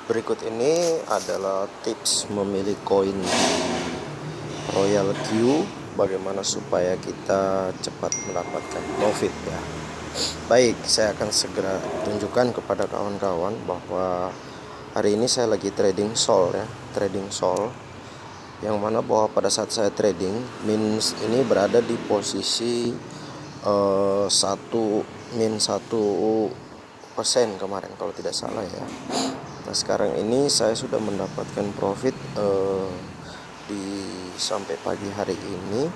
Berikut ini adalah tips memilih koin Royal Q, bagaimana supaya kita cepat mendapatkan profit ya. Baik, saya akan segera tunjukkan kepada kawan-kawan bahwa hari ini saya lagi trading SOL ya, trading SOL, yang mana bahwa pada saat saya trading min ini berada di posisi 1% kemarin kalau tidak salah ya. Nah sekarang ini saya sudah mendapatkan profit di sampai pagi hari ini.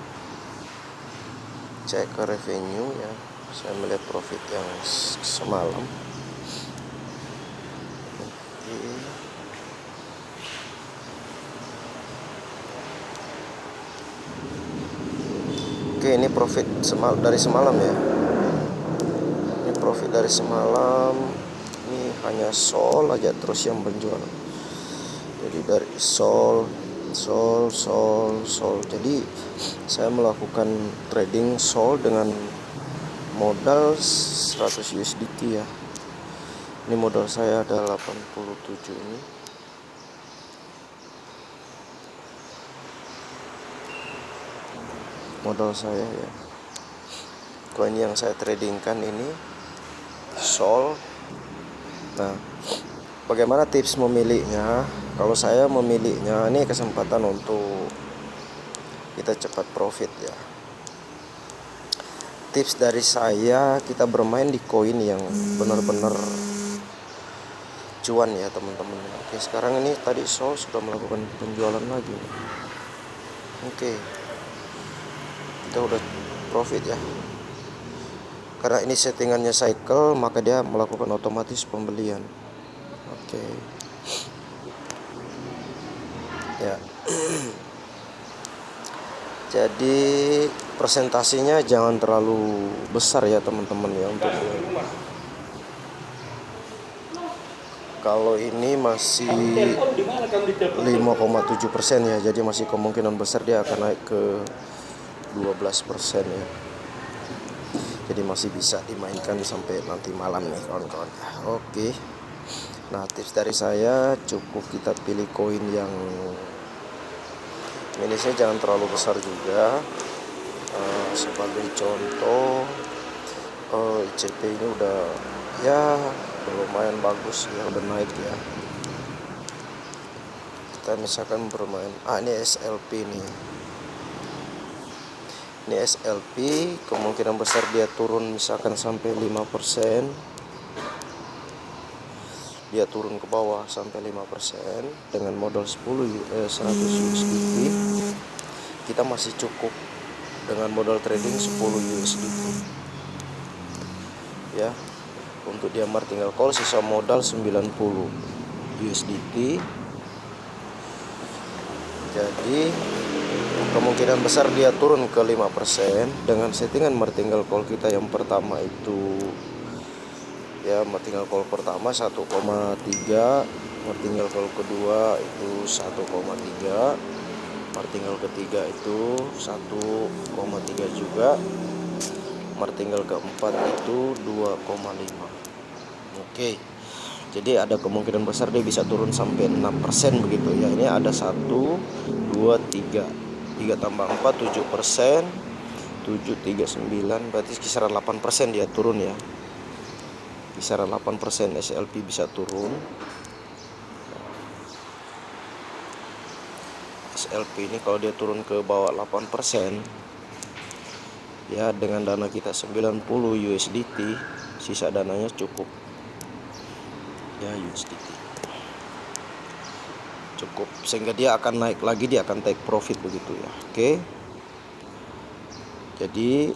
Cek ke revenue ya, saya melihat profit yang semalam. Oke, ini profit dari semalam ya. Ini profit dari semalam. Ini hanya SOL aja terus yang berjualan. Jadi dari SOL. Jadi saya melakukan trading SOL dengan modal 100 USDT ya. Ini modal saya ada 87 ini. Modal saya ya. Koin yang saya tradingkan ini SOL. Nah, bagaimana tips memilihnya? Kalau saya memilihnya, ini kesempatan untuk kita cepat profit ya. Tips dari saya, kita bermain di koin yang benar-benar cuan ya teman-teman. Oke, sekarang ini tadi SOL sudah melakukan penjualan lagi. Oke, kita udah profit ya. Karena ini settingannya cycle, maka dia melakukan otomatis pembelian. Oke. Ya. Jadi presentasinya jangan terlalu besar ya teman-teman ya untuk kalau ini masih 5,7% ya, jadi masih kemungkinan besar dia akan naik ke 12% ya. Jadi masih bisa dimainkan sampai nanti malam nih kawan-kawan. Oke. Nah, tips dari saya, cukup kita pilih koin yang minusnya jangan terlalu besar juga. Sebagai contoh, ICP ini udah ya lumayan bagus ya, udah naik ya. Kita misalkan bermain ini SLP nih. Ini SLP, kemungkinan besar dia turun misalkan sampai 5%. Dia turun ke bawah sampai 5% dengan modal 100 USDT. Kita masih cukup dengan modal trading 10 USDT. Ya. Untuk dia tinggal call, sisa modal 90 USDT. Jadi kemungkinan besar dia turun ke 5% dengan settingan martingale call kita yang pertama itu ya, martingale call pertama 1,3, martingale call kedua itu 1,3, martingale ketiga itu 1,3 juga, martingale keempat itu 2,5. Oke. Jadi ada kemungkinan besar dia bisa turun sampai 6% begitu ya. Ini ada 1, 2, 3 tambah 4, 7%, 7, 3, 9, berarti kisaran 8% dia turun ya. Kisaran 8% SLP bisa turun. SLP ini kalau dia turun ke bawah 8% ya, dengan dana kita 90 USDT, sisa dananya cukup ya USDT cukup, sehingga dia akan naik lagi, dia akan take profit begitu ya. Oke, jadi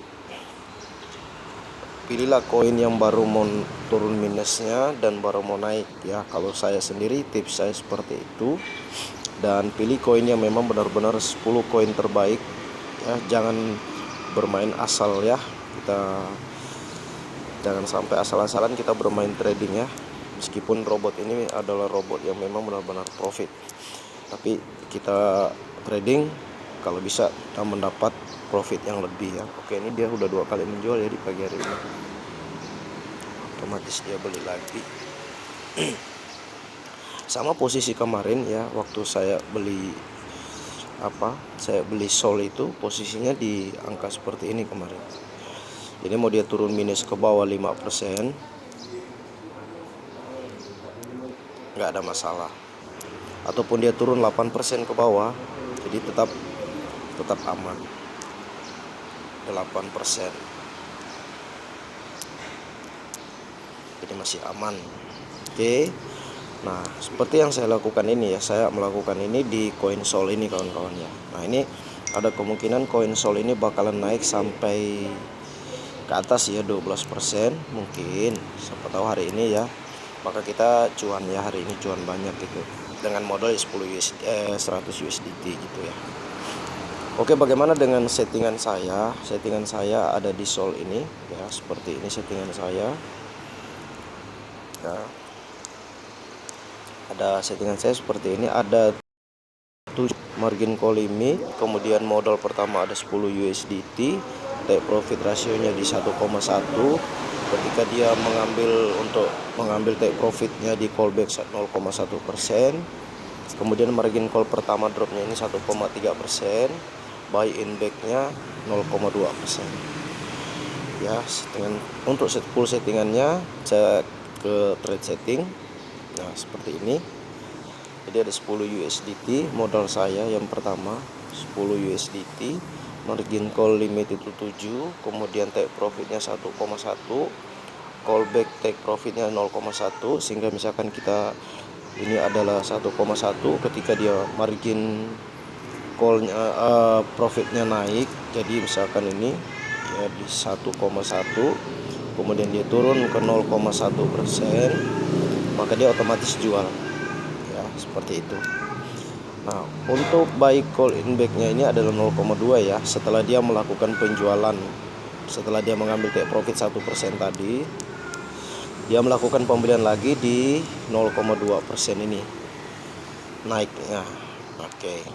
pilihlah koin yang baru mau turun minusnya dan baru mau naik ya. Kalau saya sendiri, tips saya seperti itu. Dan pilih koin yang memang benar-benar 10 koin terbaik ya, jangan bermain asal ya. Kita jangan sampai asal-asalan kita bermain trading ya. Meskipun robot ini adalah robot yang memang benar-benar profit, tapi kita trading kalau bisa kita mendapat profit yang lebih ya. Oke, ini dia udah 2 kali menjual ya di pagi hari ini. Otomatis dia beli lagi. Sama posisi kemarin ya, waktu saya beli sol itu posisinya di angka seperti ini kemarin. Jadi mau dia turun minus ke bawah 5%, nggak ada masalah. Ataupun dia turun 8% ke bawah, jadi tetap aman. 8%. Jadi masih aman. Oke. Nah, seperti yang saya lakukan ini ya, saya melakukan ini di koin sol ini kawan-kawan ya. Nah, ini ada kemungkinan koin sol ini bakalan naik sampai ke atas ya 12% mungkin. Siapa tahu hari ini ya. Maka kita cuan ya, hari ini cuan banyak gitu. Dengan modal 100 USDT gitu ya. Oke, bagaimana dengan settingan saya? Settingan saya ada di sol ini ya, seperti ini settingan saya. Ya. Ada settingan saya seperti ini, ada 7 margin call limit, kemudian modal pertama ada 10 USDT, take profit rasionya di 1,1. Ketika dia mengambil take profitnya di callback 0,1%, kemudian margin call pertama dropnya ini 1,3%, buy in backnya 0,2%. Ya, untuk full settingannya saya ke trade setting. Nah, seperti ini. Jadi ada 10 USDT modal saya yang pertama, 10 USDT, margin call limit itu 7, kemudian take profitnya 1,1, callback take profitnya 0,1, sehingga misalkan kita ini adalah 1,1, ketika dia margin callnya profitnya naik, jadi misalkan ini ya di 1,1, kemudian dia turun ke 0,1%, maka dia otomatis jual ya, seperti itu. Nah, untuk buy call in back-nya ini adalah 0,2 ya, setelah dia melakukan penjualan, setelah dia mengambil take profit 1% tadi, dia melakukan pembelian lagi di 0,2% ini naiknya. Oke.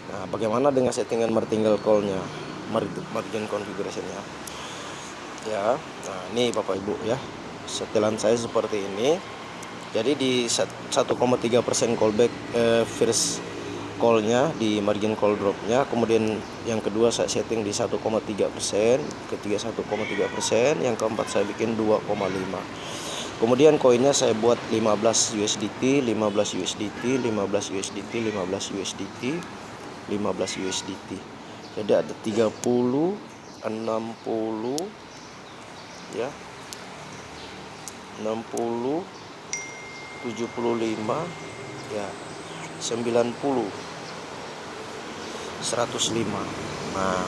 Nah, bagaimana dengan settingan martingale call-nya, margin configuration-nya ya. Nah, ini Bapak Ibu ya, setelan saya seperti ini. Jadi di 1,3% callback first call-nya di margin call drop-nya, kemudian yang kedua saya setting di 1,3%, ketiga 1,3%, yang keempat saya bikin 2,5. Kemudian koinnya saya buat 15 USDT, 15 USDT, 15 USDT, 15 USDT, 15 USDT. Jadi ada 30, 60 ya. 60, 75 ya, 90, 105. Nah,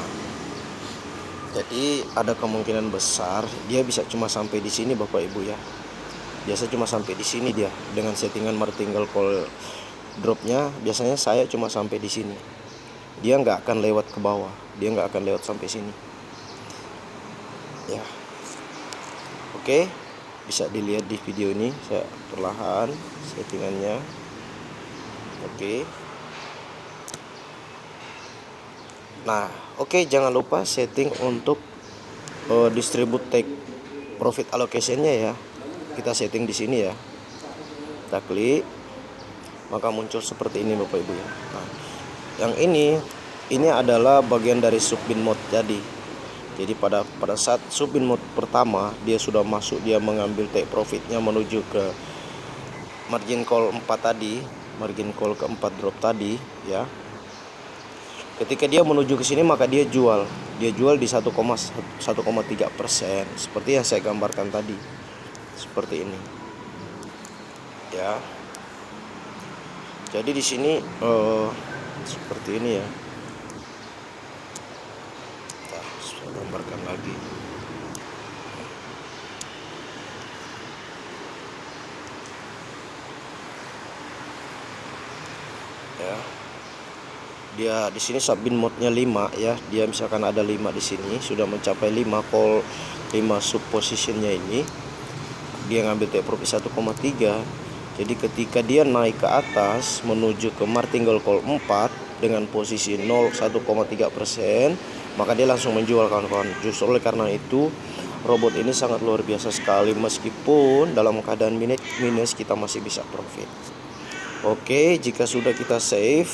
jadi ada kemungkinan besar dia bisa cuma sampai di sini Bapak Ibu ya. Biasa cuma sampai di sini dia dengan settingan martingale call dropnya. Biasanya saya cuma sampai di sini. Dia nggak akan lewat ke bawah, dia nggak akan lewat sampai sini. Ya. Oke. Bisa dilihat di video ini, saya perlahan settingannya. Oke. Nah, oke, jangan lupa setting untuk distribute take profit allocation-nya ya. Kita setting di sini ya. Kita klik, maka muncul seperti ini Bapak Ibu ya. Nah, yang ini adalah bagian dari subbin mode tadi. Jadi pada saat subbin mode pertama dia sudah masuk, dia mengambil take profitnya menuju ke margin call 4 tadi, margin call keempat drop tadi ya. Ketika dia menuju ke sini maka dia jual di 1,3%, seperti yang saya gambarkan tadi, seperti ini ya. Jadi di sini seperti ini ya. Gambarkan lagi ya. Dia di sini subbin mode-nya 5 ya. Dia misalkan ada 5 di sini, sudah mencapai 5 call, 5 sub positionnya ini. Dia ngambil take profit 1,3. Jadi ketika dia naik ke atas menuju ke martingale call 4 dengan posisi 1,3%, maka dia langsung menjual kawan-kawan. Justru oleh karena itu robot ini sangat luar biasa sekali, meskipun dalam keadaan minus kita masih bisa profit. Oke, jika sudah kita save,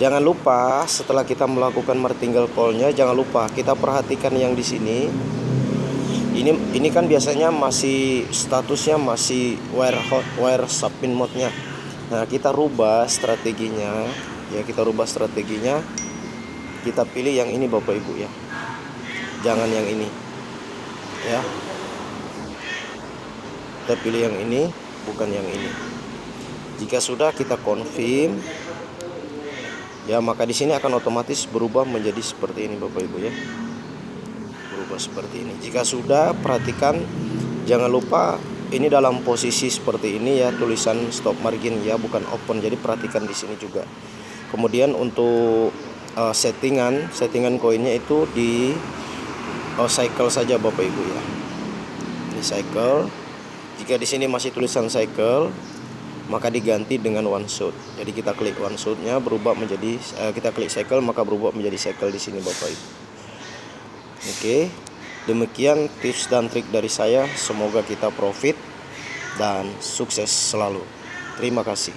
jangan lupa setelah kita melakukan martingale call-nya, jangan lupa kita perhatikan yang di sini. Ini kan biasanya masih statusnya masih wire submit mode-nya. Nah, kita rubah strateginya. Ya, kita rubah strateginya. Kita pilih yang ini Bapak Ibu ya. Jangan yang ini. Ya. Kita pilih yang ini, bukan yang ini. Jika sudah kita confirm, ya maka di sini akan otomatis berubah menjadi seperti ini Bapak Ibu ya. Berubah seperti ini. Jika sudah, perhatikan jangan lupa ini dalam posisi seperti ini ya, tulisan stop margin ya, bukan open. Jadi perhatikan di sini juga. Kemudian untuk settingan koinnya itu di cycle saja Bapak Ibu ya. Ini cycle. Jika di sini masih tulisan cycle, maka diganti dengan one shot. Jadi kita klik one shot-nya berubah menjadi kita klik cycle maka berubah menjadi cycle di sini Bapak Ibu. Oke, demikian tips dan trik dari saya. Semoga kita profit dan sukses selalu. Terima kasih.